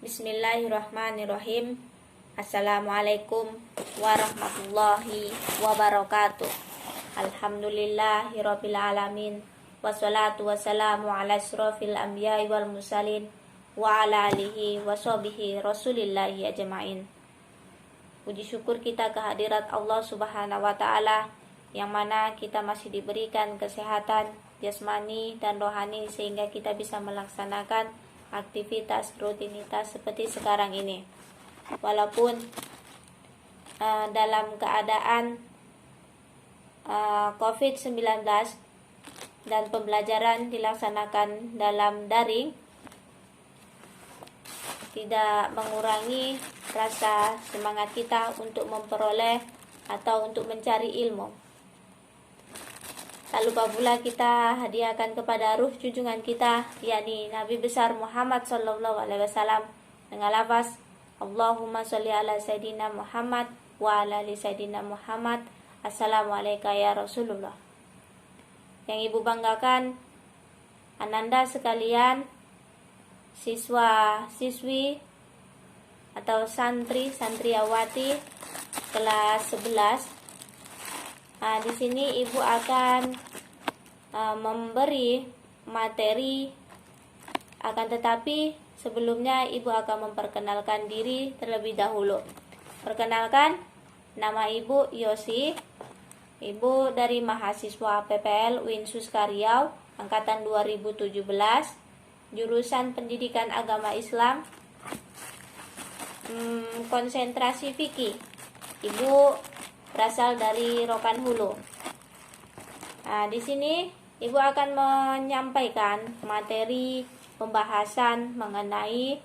Bismillahirrahmanirrahim. Assalamualaikum warahmatullahi wabarakatuh. Alhamdulillahirabbil alamin. Wassalatu wassalamu ala asyrofil anbiya'i wal mursalin wa ala alihi wa sahbihi rasulillahi ajma'in. Puji syukur kita kehadirat Allah Subhanahu wa taala yang mana kita masih diberikan kesehatan jasmani dan rohani sehingga kita bisa melaksanakan aktivitas rutinitas seperti sekarang ini. Walaupun dalam keadaan COVID-19 dan pembelajaran dilaksanakan dalam daring, tidak mengurangi rasa semangat kita untuk memperoleh atau untuk mencari ilmu. Tak lupa pula kita hadiahkan kepada ruh junjungan kita, yakni Nabi besar Muhammad sallallahu alaihi wasallam, dengan lafaz Allahumma sholli ala Sayyidina Muhammad wa ala ali Sayyidina Muhammad. Assalamualaikum ya Rasulullah. Yang ibu banggakan, ananda sekalian, siswa-siswi atau santri-santriawati kelas 11. Di sini ibu akan memberi materi, akan tetapi sebelumnya ibu akan memperkenalkan diri terlebih dahulu. Perkenalkan, nama ibu Yosi. Ibu dari mahasiswa PPL UIN Suska Riau angkatan 2017, jurusan Pendidikan Agama Islam, konsentrasi fikih. Ibu berasal dari Rokan Hulu. Di sini ibu akan menyampaikan materi pembahasan mengenai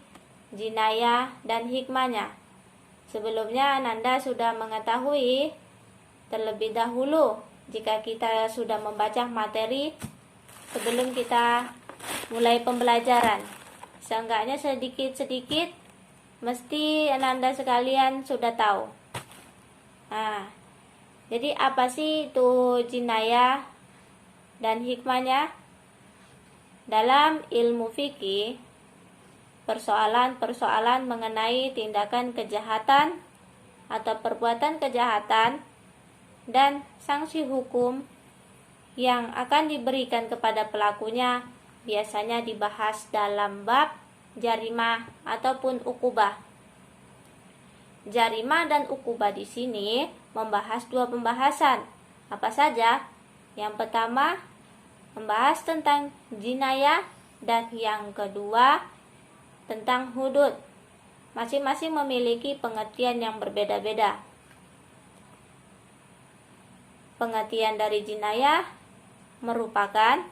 jinayah dan hikmahnya. Sebelumnya Ananda sudah mengetahui terlebih dahulu jika kita sudah membaca materi sebelum kita mulai pembelajaran. Seenggaknya sedikit-sedikit mesti Ananda sekalian sudah tahu. Jadi apa sih itu jinayah dan hikmahnya? Dalam ilmu fikih, persoalan-persoalan mengenai tindakan kejahatan atau perbuatan kejahatan dan sanksi hukum yang akan diberikan kepada pelakunya biasanya dibahas dalam bab jarimah ataupun ukubah. Jarimah dan ukubah di sini membahas dua pembahasan. Apa saja? Yang pertama membahas tentang jinayah dan yang kedua tentang hudud. Masing-masing memiliki pengertian yang berbeda-beda. Pengertian dari jinayah merupakan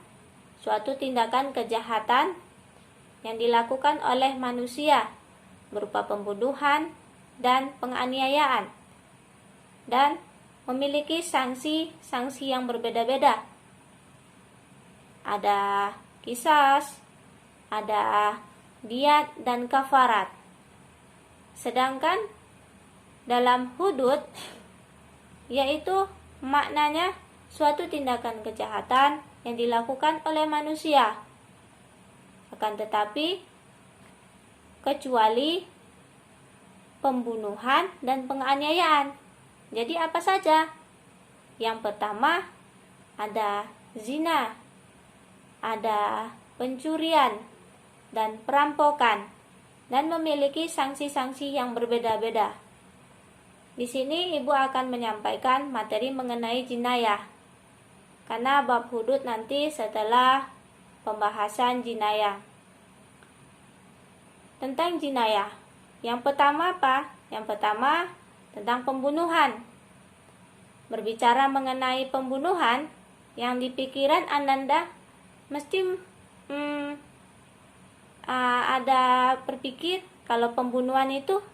suatu tindakan kejahatan yang dilakukan oleh manusia berupa pembunuhan dan penganiayaan, dan memiliki sanksi-sanksi yang berbeda-beda. Ada qisas, ada diyat dan kafarat. Sedangkan dalam hudud, yaitu maknanya suatu tindakan kejahatan yang dilakukan oleh manusia. Akan tetapi kecuali pembunuhan dan penganiayaan. Jadi apa saja? Yang pertama ada zina, ada pencurian dan perampokan, dan memiliki sanksi-sanksi yang berbeda-beda. Di sini ibu akan menyampaikan materi mengenai jinayah, karena bab hudud nanti setelah pembahasan jinayah. Tentang jinayah, yang pertama apa? Yang pertama tentang pembunuhan. Berbicara mengenai pembunuhan, yang di pikiran Ananda mesti ada berpikir kalau pembunuhan itu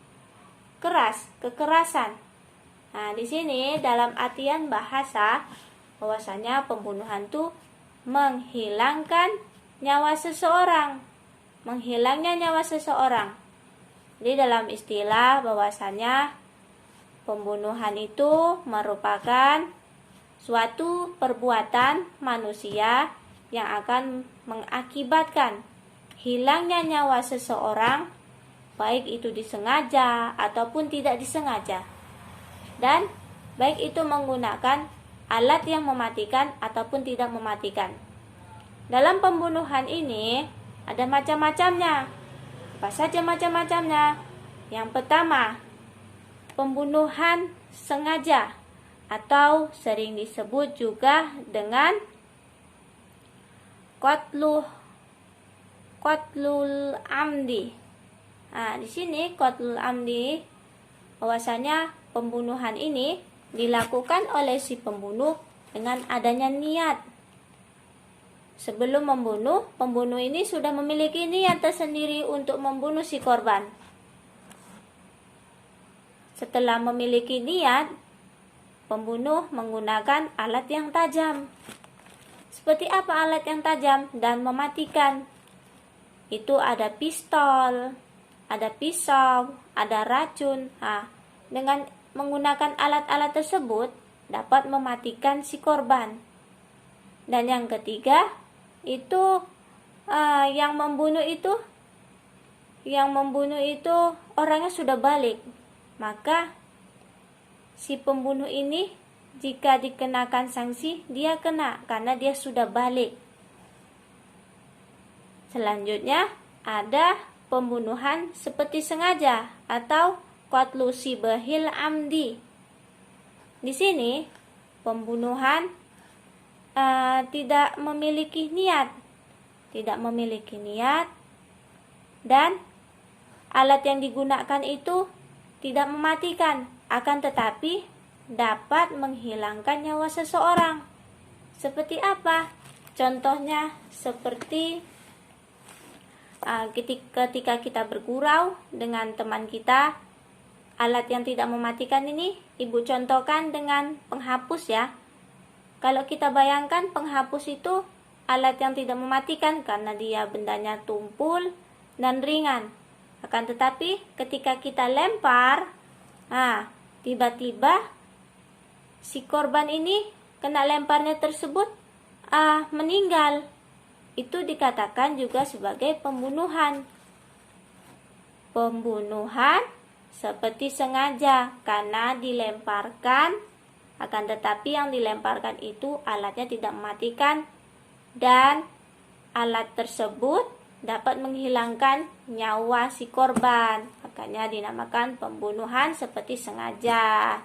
keras, kekerasan. Di sini dalam artian bahasa bahwasanya pembunuhan itu menghilangkan nyawa seseorang, menghilangnya nyawa seseorang. Jadi dalam istilah bahwasanya pembunuhan itu merupakan suatu perbuatan manusia yang akan mengakibatkan hilangnya nyawa seseorang baik itu disengaja ataupun tidak disengaja. Dan baik itu menggunakan alat yang mematikan ataupun tidak mematikan. Dalam pembunuhan ini ada macam-macamnya. Apa saja macam-macamnya? Yang pertama, pembunuhan sengaja atau sering disebut juga dengan qatlul amdi. Nah, di sini qatlul amdi bahwasanya pembunuhan ini dilakukan oleh si pembunuh dengan adanya niat. Sebelum membunuh, pembunuh ini sudah memiliki niat tersendiri untuk membunuh si korban. Setelah memiliki niat, pembunuh menggunakan alat yang tajam. Seperti apa alat yang tajam dan mematikan? Itu ada pistol, ada pisau, ada racun. Dengan menggunakan alat-alat tersebut dapat mematikan si korban. Dan yang ketiga, itu yang membunuh itu orangnya sudah balik. Maka si pembunuh ini jika dikenakan sanksi, dia kena karena dia sudah balik. Selanjutnya ada pembunuhan seperti sengaja atau qatlu sibahil amdi. Di sini pembunuhan tidak memiliki niat, dan alat yang digunakan itu tidak mematikan, akan tetapi dapat menghilangkan nyawa seseorang. Seperti apa? Contohnya seperti ketika kita bergurau dengan teman kita, alat yang tidak mematikan ini Ibu contohkan dengan penghapus ya. Kalau kita bayangkan penghapus itu alat yang tidak mematikan karena dia bendanya tumpul dan ringan. Akan tetapi ketika kita lempar, tiba-tiba si korban ini kena lemparnya tersebut meninggal. Itu dikatakan juga sebagai pembunuhan. Pembunuhan seperti sengaja karena dilemparkan, akan tetapi yang dilemparkan itu alatnya tidak mematikan dan alat tersebut dapat menghilangkan nyawa si korban. Makanya dinamakan pembunuhan seperti sengaja.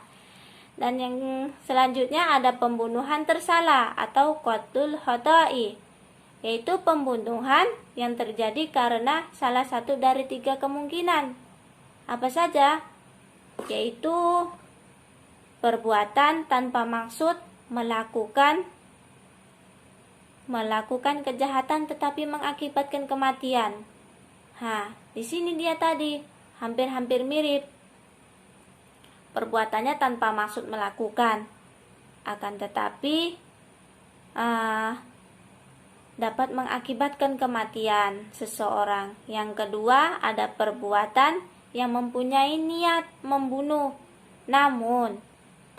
Dan yang selanjutnya ada pembunuhan tersalah atau qatlul khata'i, yaitu pembunuhan yang terjadi karena salah satu dari 3 kemungkinan. Apa saja? Yaitu perbuatan tanpa maksud, melakukan kejahatan tetapi mengakibatkan kematian. Di sini dia tadi hampir-hampir mirip. Perbuatannya tanpa maksud melakukan, akan tetapi dapat mengakibatkan kematian seseorang. Yang kedua, ada perbuatan yang mempunyai niat membunuh, namun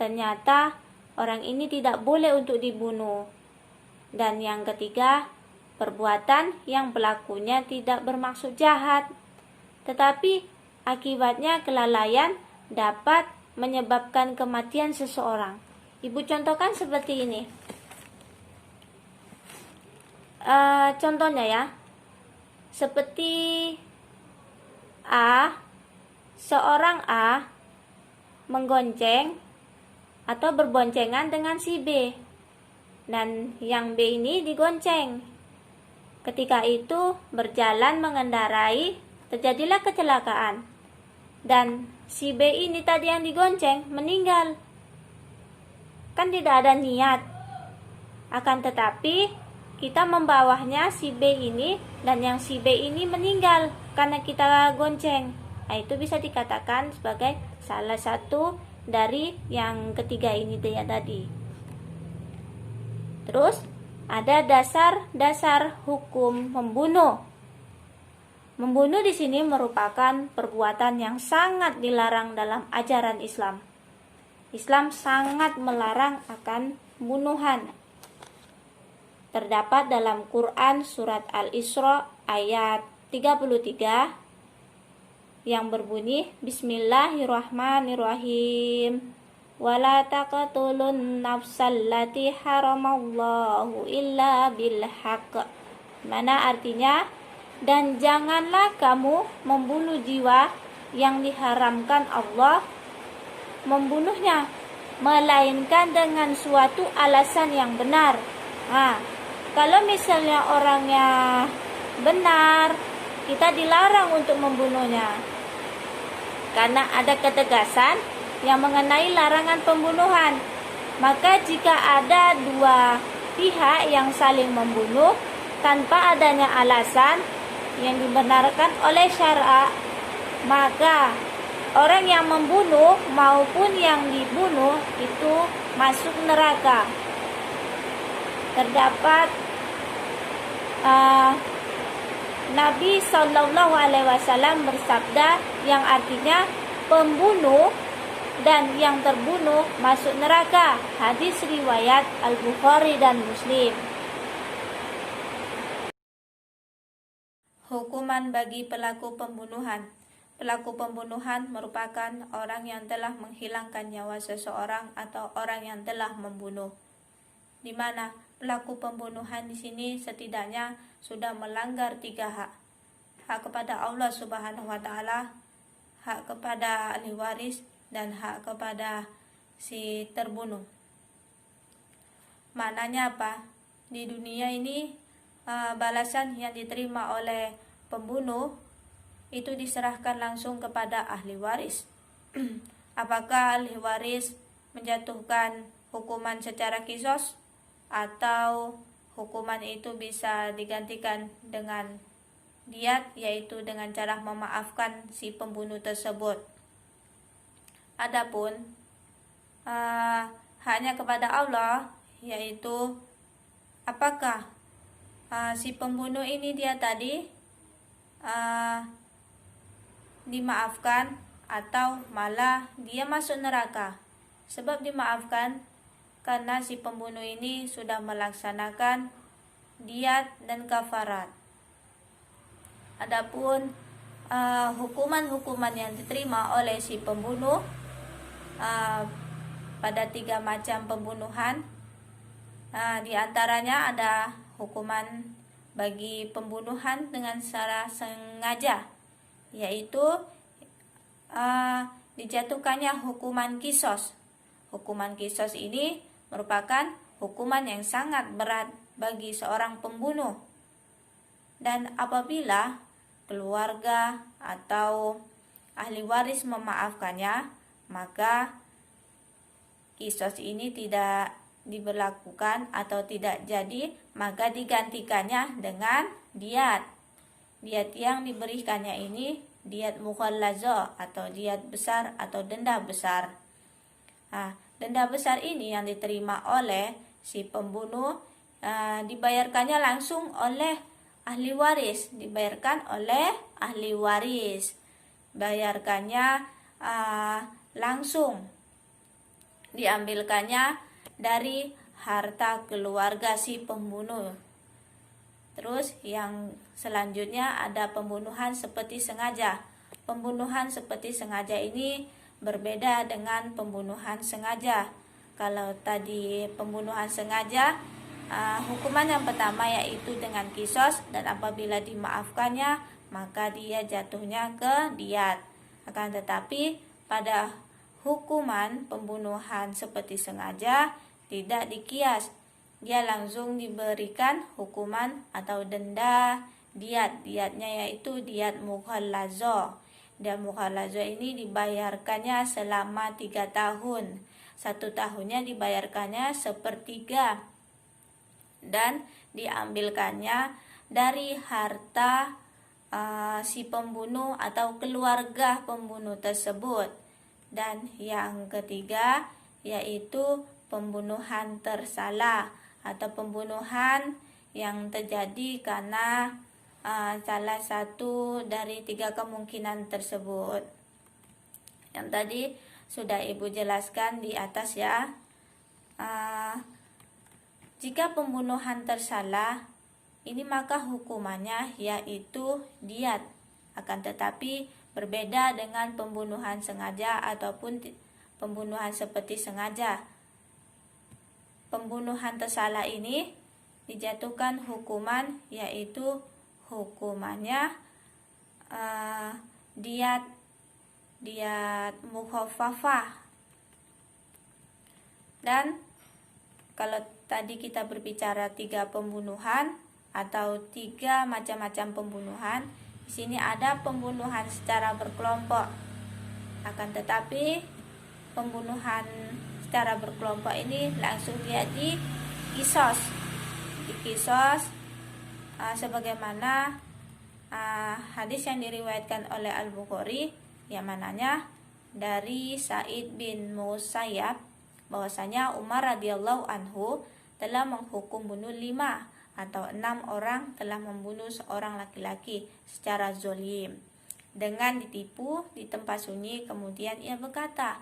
ternyata orang ini tidak boleh untuk dibunuh. Dan yang ketiga, perbuatan yang pelakunya tidak bermaksud jahat, tetapi akibatnya kelalaian dapat menyebabkan kematian seseorang. Ibu contohkan seperti ini. Contohnya ya, seperti seorang A menggonceng atau berboncengan dengan si B, dan yang B ini digonceng. Ketika itu berjalan mengendarai, terjadilah kecelakaan, dan si B ini tadi yang digonceng meninggal. Kan tidak ada niat, akan tetapi kita membawanya si B ini, dan yang si B ini meninggal karena kita gonceng. Itu bisa dikatakan sebagai salah satu dari yang ketiga ini dia tadi. Terus ada dasar-dasar hukum membunuh. Membunuh di sini merupakan perbuatan yang sangat dilarang dalam ajaran Islam. Islam sangat melarang akan pembunuhan. Terdapat dalam Quran surat Al-Isra ayat 33. yang berbunyi Bismillahirrahmanirrahim. Wala taqtulun nafsallati haramallahu illa bilhaq. Mana artinya? Dan janganlah kamu membunuh jiwa yang diharamkan Allah membunuhnya, melainkan dengan suatu alasan yang benar. Kalau misalnya orangnya benar, kita dilarang untuk membunuhnya, karena ada ketegasan yang mengenai larangan pembunuhan. Maka jika ada dua pihak yang saling membunuh tanpa adanya alasan yang dibenarkan oleh syara, maka orang yang membunuh maupun yang dibunuh itu masuk neraka. Terdapat Nabi SAW bersabda yang artinya pembunuh dan yang terbunuh masuk neraka. Hadis riwayat Al-Bukhari dan Muslim. Hukuman bagi pelaku pembunuhan. Pelaku pembunuhan merupakan orang yang telah menghilangkan nyawa seseorang atau orang yang telah membunuh. Di mana pelaku pembunuhan di sini setidaknya sudah melanggar 3 hak. Hak kepada Allah Subhanahu wa taala, hak kepada ahli waris, dan hak kepada si terbunuh. Maknanya apa? Di dunia ini balasan yang diterima oleh pembunuh itu diserahkan langsung kepada ahli waris. Apakah ahli waris menjatuhkan hukuman secara qisas atau hukuman itu bisa digantikan dengan diat, yaitu dengan cara memaafkan si pembunuh tersebut. Adapun hanya kepada Allah, yaitu apakah si pembunuh ini dia tadi dimaafkan atau malah dia masuk neraka. Sebab dimaafkan karena si pembunuh ini sudah melaksanakan diat dan kafarat. Adapun hukuman-hukuman yang diterima oleh si pembunuh pada 3 macam pembunuhan, di antaranya ada hukuman bagi pembunuhan dengan secara sengaja, yaitu dijatuhkannya hukuman qisas. Hukuman qisas ini merupakan hukuman yang sangat berat bagi seorang pembunuh. Dan apabila keluarga atau ahli waris memaafkannya, maka qisas ini tidak diberlakukan atau tidak jadi, maka digantikannya dengan diat. Diat yang diberikannya ini diat mughallazah atau diat besar atau denda besar. Denda besar ini yang diterima oleh si pembunuh dibayarkannya langsung oleh ahli waris, dibayarkan oleh ahli waris. Bayarkannya langsung, diambilkannya dari harta keluarga si pembunuh. Terus yang selanjutnya ada pembunuhan seperti sengaja. Pembunuhan seperti sengaja ini berbeda dengan pembunuhan sengaja. Kalau tadi pembunuhan sengaja, hukuman yang pertama yaitu dengan qisas, dan apabila dimaafkannya maka dia jatuhnya ke diat. Akan tetapi pada hukuman pembunuhan seperti sengaja tidak dikias, dia langsung diberikan hukuman atau denda diat. Diatnya yaitu diat mughallazah. Diat mughallazah ini dibayarkannya selama 3 tahun. 1 tahunnya dibayarkannya 1/3 dan diambilkannya dari harta si pembunuh atau keluarga pembunuh tersebut. Dan yang ketiga yaitu pembunuhan tersalah atau pembunuhan yang terjadi karena salah satu dari 3 kemungkinan tersebut. Yang tadi sudah Ibu jelaskan di atas ya. Jika pembunuhan tersalah, ini maka hukumannya yaitu diat. Akan tetapi berbeda dengan pembunuhan sengaja ataupun pembunuhan seperti sengaja. Pembunuhan tersalah ini dijatuhkan hukuman, yaitu hukumannya diat mukhafafah. Dan kalau tadi kita berbicara 3 pembunuhan atau 3 macam-macam pembunuhan, di sini ada pembunuhan secara berkelompok. Akan tetapi pembunuhan secara berkelompok ini langsung dia dikisos sebagaimana hadis yang diriwayatkan oleh Al-Bukhari, yang mananya dari Sa'id bin Musayyab bahwasanya Umar radhiyallahu anhu telah menghukum bunuh 5 atau 6 orang telah membunuh seorang laki-laki secara zolim dengan ditipu di tempat sunyi. Kemudian ia berkata,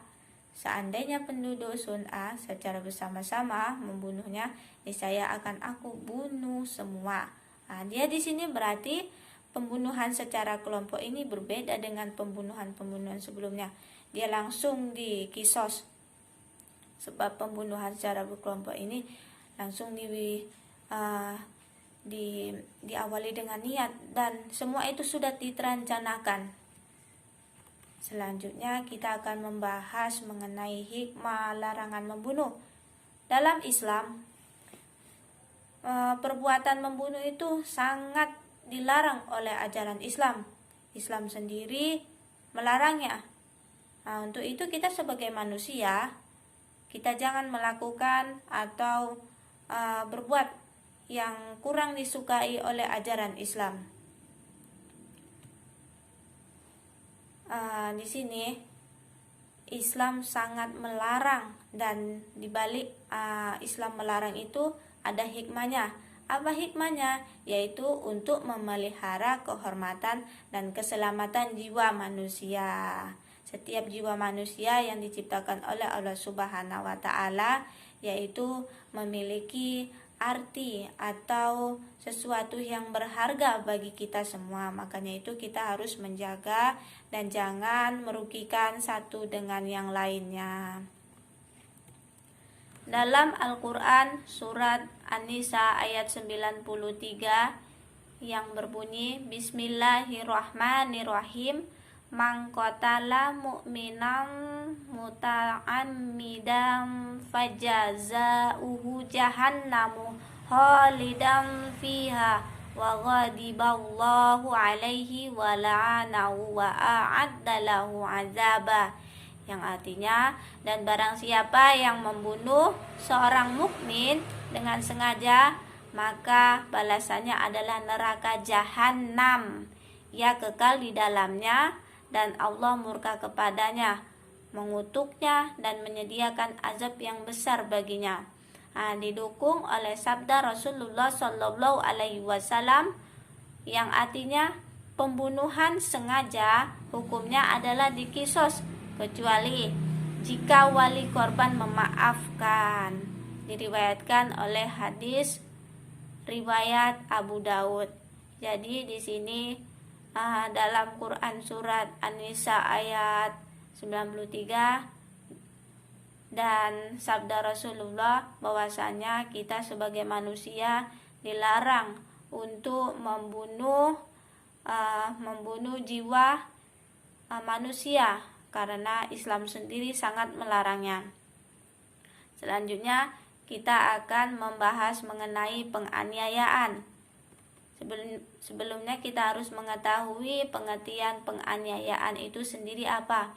seandainya penduduk Sun'a secara bersama-sama membunuhnya, niscaya akan aku bunuh semua. Dia di sini berarti pembunuhan secara kelompok ini berbeda dengan pembunuhan sebelumnya. Dia langsung dikisos, sebab pembunuhan secara berkelompok ini langsung diawali dengan niat dan semua itu sudah diterencanakan. Selanjutnya kita akan membahas mengenai hikmah larangan membunuh. Dalam Islam, perbuatan membunuh itu sangat dilarang oleh ajaran Islam. Islam sendiri melarangnya. Untuk itu kita sebagai manusia, kita jangan melakukan atau berbuat yang kurang disukai oleh ajaran Islam. Di sini Islam sangat melarang, dan dibalik Islam melarang itu ada hikmahnya. Apa hikmahnya? Yaitu untuk memelihara kehormatan dan keselamatan jiwa manusia. Setiap jiwa manusia yang diciptakan oleh Allah Subhanahu wa Ta'ala, yaitu memiliki arti atau sesuatu yang berharga bagi kita semua. Makanya itu kita harus menjaga dan jangan merugikan satu dengan yang lainnya. Dalam Al-Quran surat An-Nisa ayat 93 yang berbunyi, Bismillahirrahmanirrahim, man qatala mu'minan muta'ammidan fajaza'uhu jahannamu khalidan fiha wa ghadiballahu alaihi wa la'anahu wa a'adda lahu azaba. Yang artinya, dan barang siapa yang membunuh seorang mukmin dengan sengaja, maka balasannya adalah neraka jahanam. Ia kekal di dalamnya dan Allah murka kepadanya, mengutuknya dan menyediakan azab yang besar baginya. Didukung oleh sabda Rasulullah Shallallahu Alaihi Wasallam yang artinya pembunuhan sengaja hukumnya adalah dikisos kecuali jika wali korban memaafkan. Diriwayatkan oleh hadis riwayat Abu Daud. Jadi di sini dalam Quran surat An-Nisa ayat 93 dan sabda Rasulullah bahwasanya kita sebagai manusia dilarang untuk membunuh jiwa manusia karena Islam sendiri sangat melarangnya. Selanjutnya kita akan membahas mengenai penganiayaan. Sebelumnya kita harus mengetahui pengertian penganiayaan itu sendiri apa.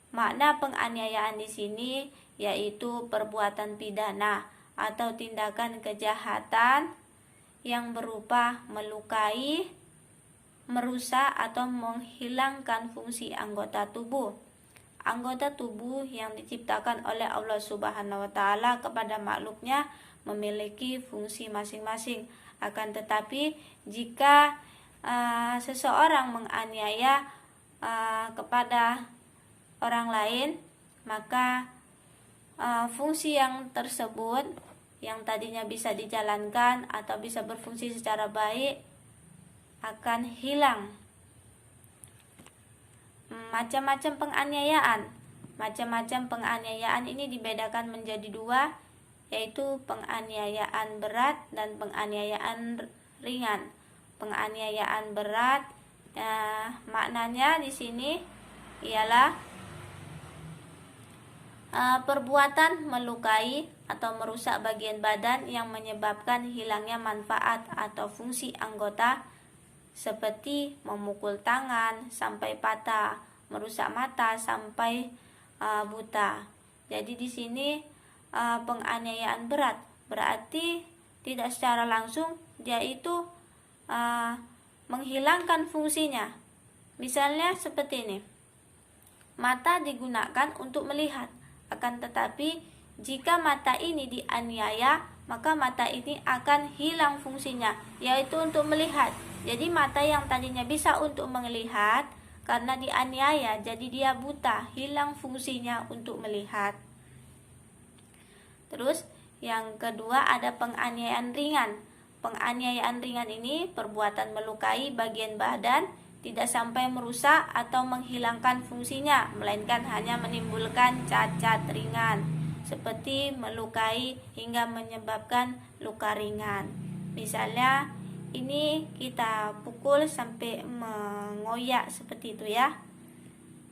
Makna penganiayaan di sini yaitu perbuatan pidana atau tindakan kejahatan yang berupa melukai, merusak atau menghilangkan fungsi anggota tubuh. Anggota tubuh yang diciptakan oleh Allah Subhanahu wa Ta'ala kepada makhluknya memiliki fungsi masing-masing. Akan tetapi jika seseorang menganiaya kepada orang lain, maka fungsi yang tersebut yang tadinya bisa dijalankan atau bisa berfungsi secara baik akan hilang. macam-macam penganiayaan. Macam-macam penganiayaan ini dibedakan menjadi dua, yaitu penganiayaan berat dan penganiayaan ringan. Penganiayaan berat maknanya di sini ialah perbuatan melukai atau merusak bagian badan yang menyebabkan hilangnya manfaat atau fungsi anggota, seperti memukul tangan sampai patah, merusak mata sampai buta. Jadi di sini penganiayaan berat berarti tidak secara langsung dia itu menghilangkan fungsinya. Misalnya seperti ini, mata digunakan untuk melihat, akan tetapi jika mata ini dianiaya, maka mata ini akan hilang fungsinya, yaitu untuk melihat. Jadi mata yang tadinya bisa untuk melihat, karena dianiaya jadi dia buta, hilang fungsinya untuk melihat. Terus yang kedua ada penganiayaan ringan. Penganiayaan ringan ini perbuatan melukai bagian badan, tidak sampai merusak atau menghilangkan fungsinya, melainkan hanya menimbulkan cacat ringan, seperti melukai hingga menyebabkan luka ringan. Misalnya ini kita pukul sampai mengoyak seperti itu ya.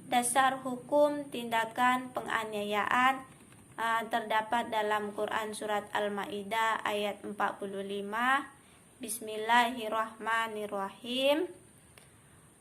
Dasar hukum tindakan penganiayaan terdapat dalam Quran surat Al-Maidah ayat 45. Bismillahirrahmanirrahim.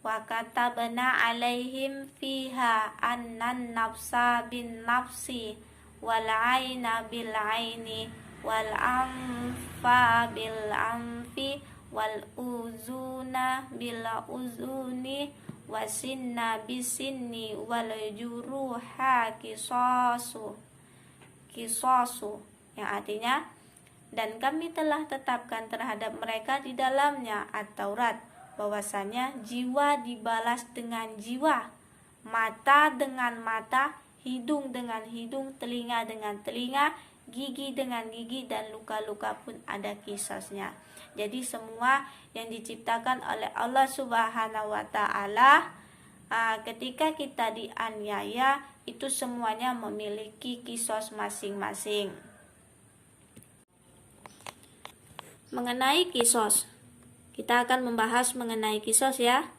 Wa katabna alaihim fiha annan nafsa bin nafsi wal aina bil aini wal anfa bil anfi wal uzuna bil uzuni wasinna bisinni wal juruha kisosu, yang artinya, dan kami telah tetapkan terhadap mereka di dalamnya At-Taurat, bahwasanya jiwa dibalas dengan jiwa, mata dengan mata, hidung dengan hidung, telinga dengan telinga, gigi dengan gigi, dan luka-luka pun ada kisosnya. Jadi semua yang diciptakan oleh Allah Subhanahu wa Ta'ala, ketika kita dianiaya, itu semuanya memiliki kisos masing-masing. Mengenai kisos, kita akan membahas mengenai kisos ya.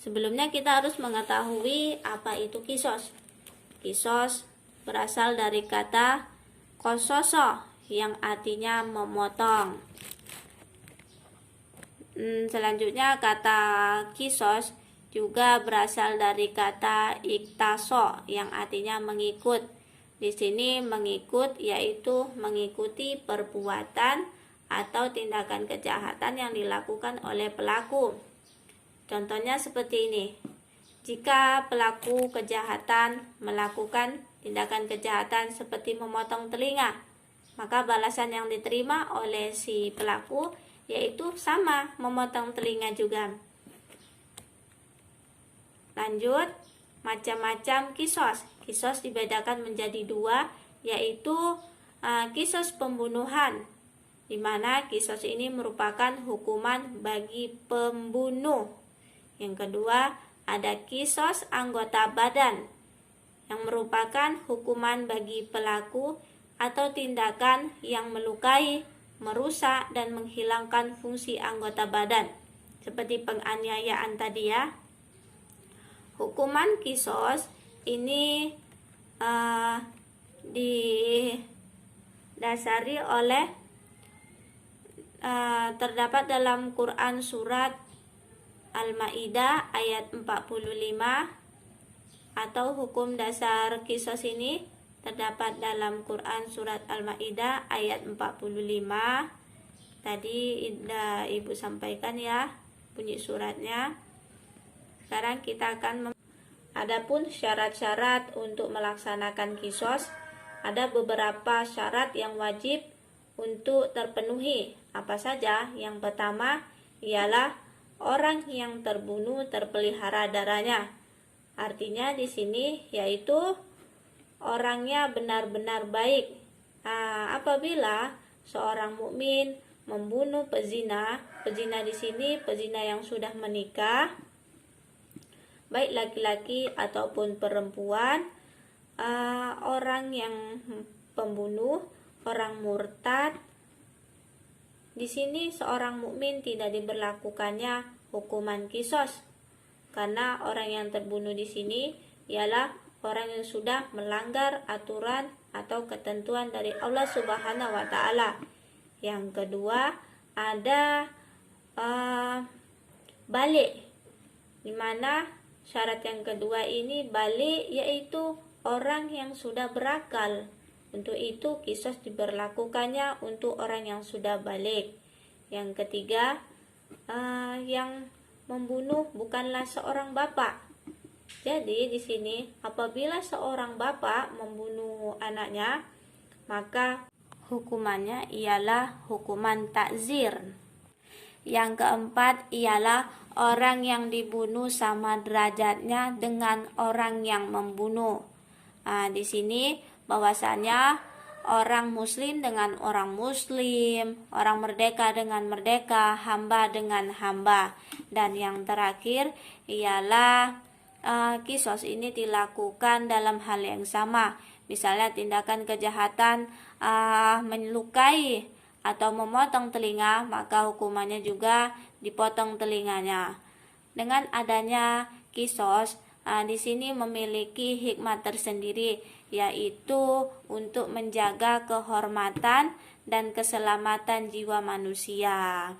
Sebelumnya kita harus mengetahui apa itu kisos. Kisos berasal dari kata kososo yang artinya memotong. Selanjutnya kata kisos juga berasal dari kata iktaso yang artinya mengikut. Di sini mengikut yaitu mengikuti perbuatan atau tindakan kejahatan yang dilakukan oleh pelaku. Contohnya seperti ini. Jika pelaku kejahatan melakukan tindakan kejahatan seperti memotong telinga, maka balasan yang diterima oleh si pelaku yaitu sama, memotong telinga juga. Lanjut, macam-macam kisos. Kisos dibedakan menjadi dua, yaitu kisos pembunuhan, di mana kisos ini merupakan hukuman bagi pembunuh. Yang kedua, ada kisos anggota badan, yang merupakan hukuman bagi pelaku atau tindakan yang melukai, merusak, dan menghilangkan fungsi anggota badan, seperti penganiayaan tadi ya. Hukuman kisos ini didasari oleh terdapat dalam Quran surat Al-Maidah ayat 45, atau hukum dasar kisos ini terdapat dalam Quran surat Al-Maidah ayat 45. Tadi Ibu sampaikan ya bunyi suratnya. Sekarang kita akan adapun syarat-syarat untuk melaksanakan kisos. Ada beberapa syarat yang wajib untuk terpenuhi. Apa saja? Yang pertama ialah orang yang terbunuh terpelihara darahnya. Artinya di sini yaitu orangnya benar-benar baik. Apabila seorang mukmin membunuh pezina di sini pezina yang sudah menikah, baik laki-laki ataupun perempuan, orang yang pembunuh, orang murtad. Di sini seorang mukmin tidak diberlakukannya hukuman kisos, karena orang yang terbunuh di sini ialah orang yang sudah melanggar aturan atau ketentuan dari Allah Subhanahu wa taala. Yang kedua, ada balik, di mana syarat yang kedua ini balik, yaitu orang yang sudah berakal. Untuk itu kisos diberlakukannya untuk orang yang sudah balik. Yang ketiga, yang membunuh bukanlah seorang bapak. Jadi di sini apabila seorang bapak membunuh anaknya, maka hukumannya ialah hukuman takzir. Yang keempat ialah orang yang dibunuh sama derajatnya dengan orang yang membunuh. Di sini bahwasanya orang muslim dengan orang muslim, orang merdeka dengan merdeka, hamba dengan hamba. Dan yang terakhir ialah kisos ini dilakukan dalam hal yang sama. Misalnya tindakan kejahatan melukai atau memotong telinga, maka hukumannya juga dipotong telinganya. Dengan adanya kisos, di sini memiliki hikmah tersendiri, yaitu untuk menjaga kehormatan dan keselamatan jiwa manusia.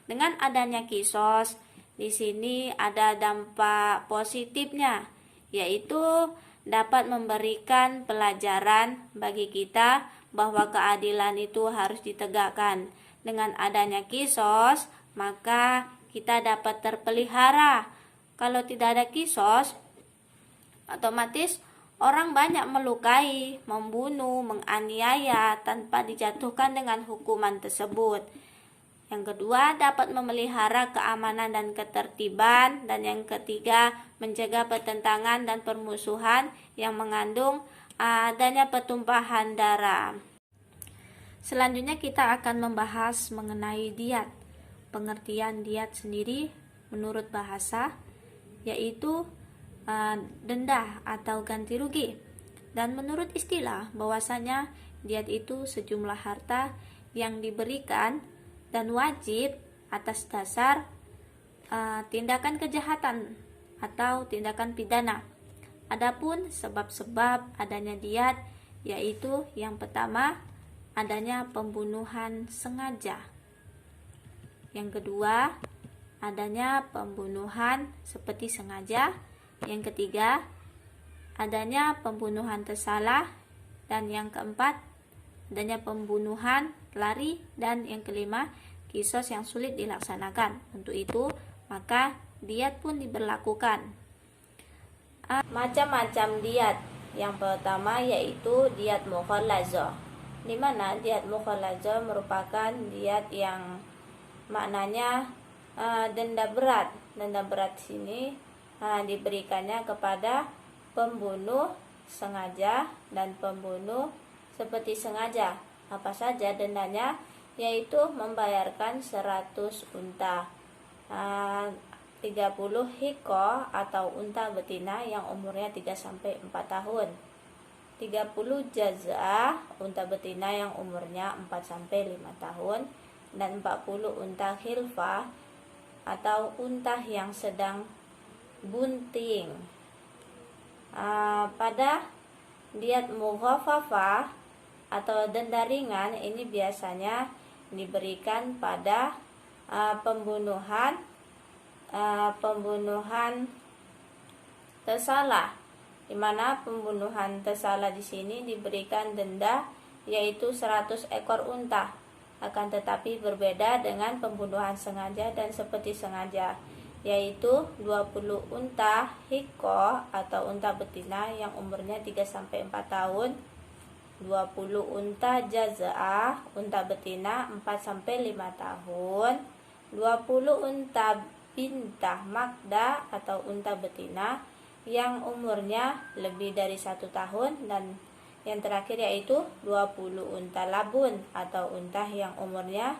Dengan adanya kisos, di sini ada dampak positifnya, yaitu dapat memberikan pelajaran bagi kita bahwa keadilan itu harus ditegakkan. Dengan adanya kisos, maka kita dapat terpelihara. Kalau tidak ada kisos, otomatis orang banyak melukai, membunuh, menganiaya tanpa dijatuhkan dengan hukuman tersebut. Yang kedua, dapat memelihara keamanan dan ketertiban. Dan yang ketiga, mencegah pertentangan dan permusuhan yang mengandung adanya pertumpahan darah. Selanjutnya kita akan membahas mengenai diat. Pengertian diat sendiri menurut bahasa yaitu denda atau ganti rugi. Dan menurut istilah bahwasanya diat itu sejumlah harta yang diberikan dan wajib atas dasar tindakan kejahatan atau tindakan pidana. Adapun sebab-sebab adanya diat yaitu yang pertama adanya pembunuhan sengaja. Yang kedua adanya pembunuhan seperti sengaja. Yang ketiga adanya pembunuhan tersalah. Dan yang keempat adanya pembunuhan lari. Dan yang kelima kisos yang sulit dilaksanakan. Untuk itu maka diat pun diberlakukan. Macam-macam diat. Yang pertama yaitu diat mukhallazah, di mana diat mukhallazah merupakan diat yang maknanya denda berat. Denda berat sini diberikannya kepada pembunuh sengaja dan pembunuh seperti sengaja. Apa saja dendanya? Yaitu membayarkan 100 unta, 30 hiko atau unta betina yang umurnya 3-4 tahun, 30 jazah unta betina yang umurnya 4-5 tahun, dan 40 unta khilfah atau unta yang sedang bunting. Pada diat mughafafah atau denda ringan ini biasanya diberikan pada pembunuhan tersalah, di mana pembunuhan tersalah di sini diberikan denda yaitu 100 ekor unta. Akan tetapi berbeda dengan pembunuhan sengaja dan seperti sengaja, yaitu 20 unta hiko atau unta betina yang umurnya 3-4 tahun, 20 unta jazah unta betina 4-5 tahun, 20 unta bintah makda atau unta betina yang umurnya lebih dari 1 tahun, dan yang terakhir yaitu 20 unta labun atau unta yang umurnya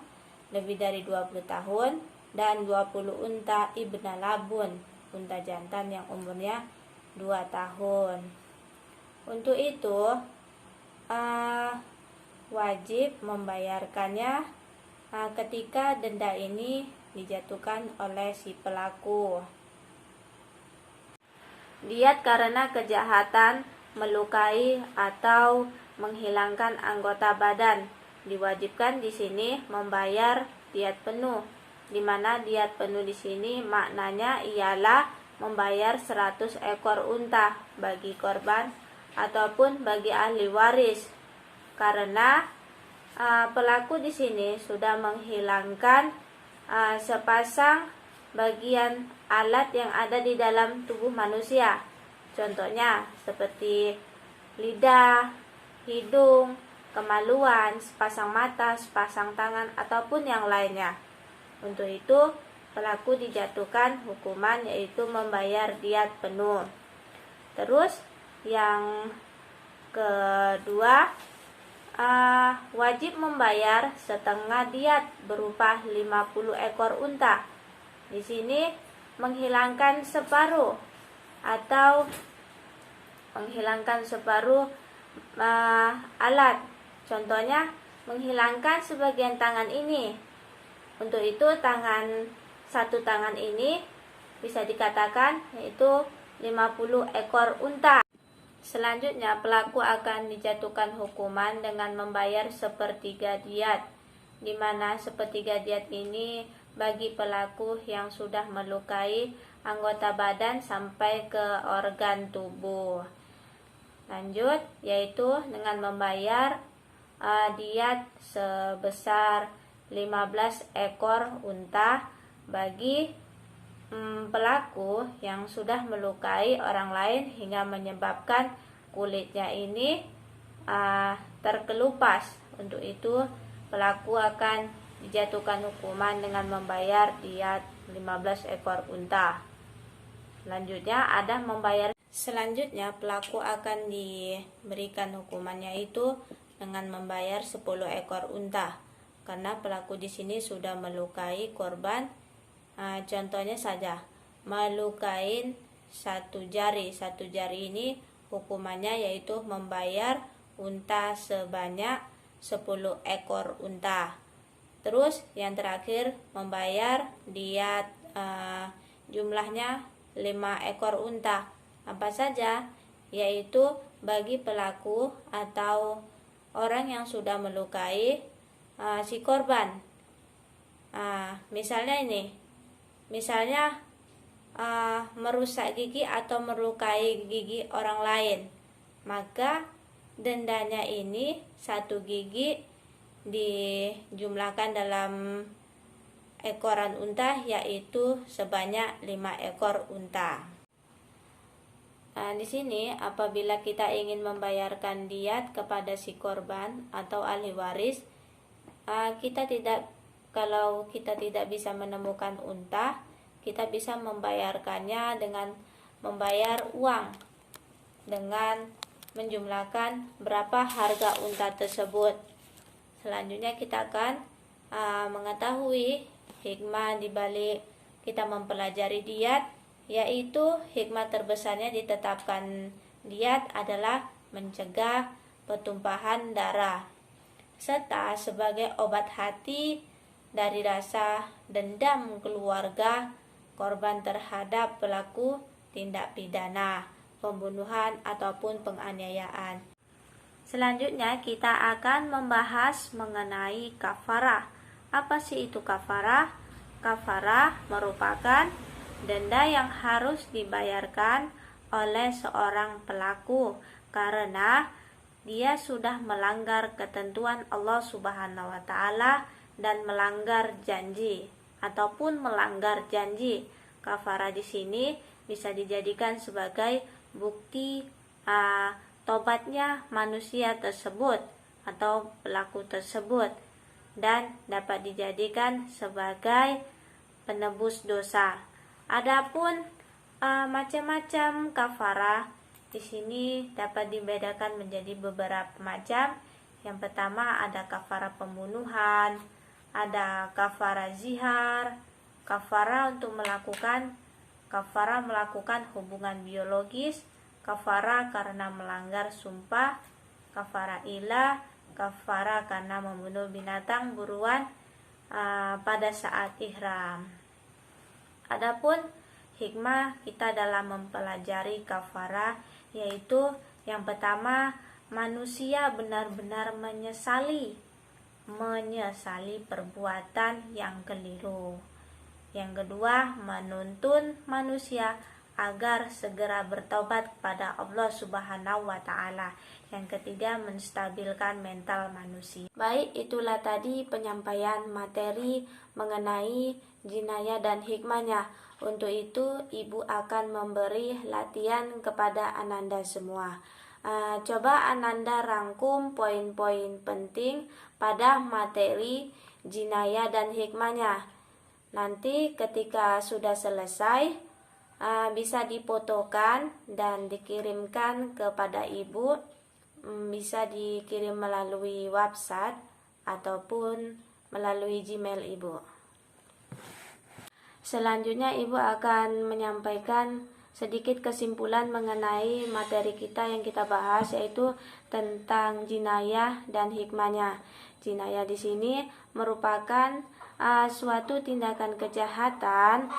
lebih dari 20 tahun dan 20 unta ibna labun unta jantan yang umurnya 2 tahun. Untuk itu wajib membayarkannya ketika denda ini dijatuhkan oleh si pelaku. Diat karena kejahatan melukai atau menghilangkan anggota badan, diwajibkan di sini membayar diat penuh, di mana diat penuh di sini maknanya ialah membayar 100 ekor unta bagi korban ataupun bagi ahli waris, karena pelaku di sini sudah menghilangkan sepasang bagian alat yang ada di dalam tubuh manusia. Contohnya seperti lidah, hidung, kemaluan, sepasang mata, sepasang tangan, ataupun yang lainnya. Untuk itu, pelaku dijatuhkan hukuman yaitu membayar diat penuh. Terus, yang kedua, wajib membayar setengah diat berupa 50 ekor unta. Di sini menghilangkan separuh atau menghilangkan separuh alat. Contohnya menghilangkan sebagian tangan ini. Untuk itu satu tangan ini bisa dikatakan yaitu 50 ekor unta. Selanjutnya pelaku akan dijatuhkan hukuman dengan membayar sepertiga diat, di mana sepertiga diat ini bagi pelaku yang sudah melukai anggota badan sampai ke organ tubuh. Lanjut, yaitu dengan membayar diat sebesar 15 ekor unta bagi pelaku yang sudah melukai orang lain hingga menyebabkan kulitnya ini terkelupas. Untuk itu pelaku akan dijatuhkan hukuman dengan membayar diat 15 ekor unta. Selanjutnya pelaku akan diberikan hukumannya itu dengan membayar 10 ekor unta, karena pelaku di sini sudah melukai korban. Contohnya saja melukai satu jari ini hukumannya yaitu membayar unta sebanyak 10 ekor unta. Terus yang terakhir membayar diat jumlahnya 5 ekor unta. Apa saja? Yaitu bagi pelaku atau orang yang sudah melukai si korban. Misalnya merusak gigi atau melukai gigi orang lain, maka dendanya ini satu gigi dijumlahkan dalam ekoran unta yaitu sebanyak 5 ekor unta. Di sini apabila kita ingin membayarkan diat kepada si korban atau ahli waris, kalau kita tidak bisa menemukan unta, kita bisa membayarkannya dengan membayar uang dengan menjumlahkan berapa harga unta tersebut. Selanjutnya kita akan mengetahui hikmah di balik kita mempelajari diat, yaitu hikmah terbesarnya ditetapkan diat adalah mencegah pertumpahan darah, serta sebagai obat hati dari rasa dendam keluarga korban terhadap pelaku tindak pidana, pembunuhan ataupun penganiayaan. Selanjutnya kita akan membahas mengenai kafarah. Apa sih itu kafarah? Kafarah merupakan denda yang harus dibayarkan oleh seorang pelaku karena dia sudah melanggar ketentuan Allah Subhanahu wa taala dan melanggar janji ataupun melanggar janji. Kafarah di sini bisa dijadikan sebagai bukti tobatnya manusia tersebut atau pelaku tersebut dan dapat dijadikan sebagai penebus dosa. Adapun macam-macam kafarah di sini dapat dibedakan menjadi beberapa macam. Yang pertama ada kafarah pembunuhan, ada kafarah zihar, kafarah untuk melakukan kafara melakukan hubungan biologis, kafara karena melanggar sumpah, kafara ilah, kafara karena membunuh binatang buruan pada saat ihram. Adapun hikmah kita dalam mempelajari kafara, yaitu yang pertama, manusia benar-benar menyesali perbuatan yang keliru. Yang kedua, menuntun manusia agar segera bertaubat kepada Allah Subhanahu wa Ta'ala. Yang ketiga, menstabilkan mental manusia. Baik, itulah tadi penyampaian materi mengenai jinayah dan hikmahnya. Untuk itu, Ibu akan memberi latihan kepada Ananda semua. Coba Ananda rangkum poin-poin penting pada materi jinayah dan hikmahnya. Nanti ketika sudah selesai, bisa difotokan dan dikirimkan kepada Ibu. Bisa dikirim melalui WhatsApp ataupun melalui Gmail Ibu. Selanjutnya Ibu akan menyampaikan sedikit kesimpulan mengenai materi kita yang kita bahas, yaitu tentang jinayah dan hikmahnya. Jinayah di sini merupakan suatu tindakan kejahatan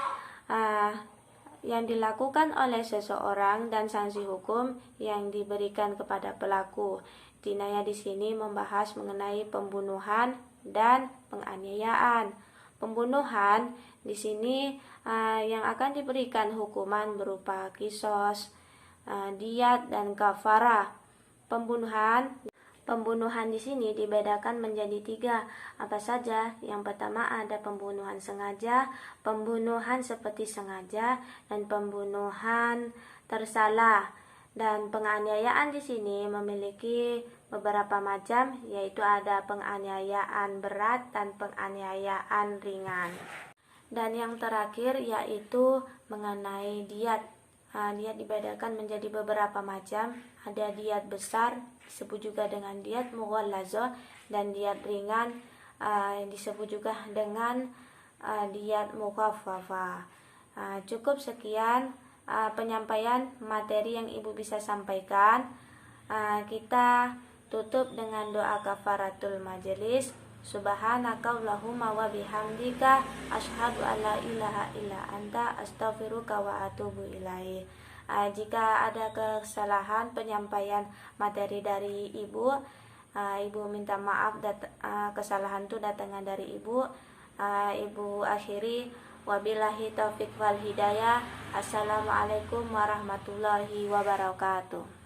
yang dilakukan oleh seseorang dan sanksi hukum yang diberikan kepada pelaku. Jinayah di sini membahas mengenai pembunuhan dan penganiayaan. Pembunuhan di sini yang akan diberikan hukuman berupa kisos, diat dan kafara. Pembunuhan di sini dibedakan menjadi 3. Apa saja? Yang pertama ada pembunuhan sengaja, pembunuhan seperti sengaja, dan pembunuhan tersalah. Dan penganiayaan di sini memiliki beberapa macam, yaitu ada penganiayaan berat dan penganiayaan ringan. Dan yang terakhir yaitu mengenai diat. Diat dibedakan menjadi beberapa macam. Ada diat besar, disebut juga dengan diat mughallazah, dan diat ringan yang disebut juga dengan diat mukhaffafah. Cukup sekian penyampaian materi yang Ibu bisa sampaikan. Kita tutup dengan doa kafaratul majelis. Subhanakallahumma wa bihamdika asyhadu an la ilaha illa anta astaghfiruka wa atubu ilaih. Jika ada kesalahan penyampaian materi dari Ibu, Ibu minta maaf, kesalahan itu datangnya dari Ibu. Ibu akhiri, wabillahi taufik wal hidayah. Assalamualaikum warahmatullahi wabarakatuh.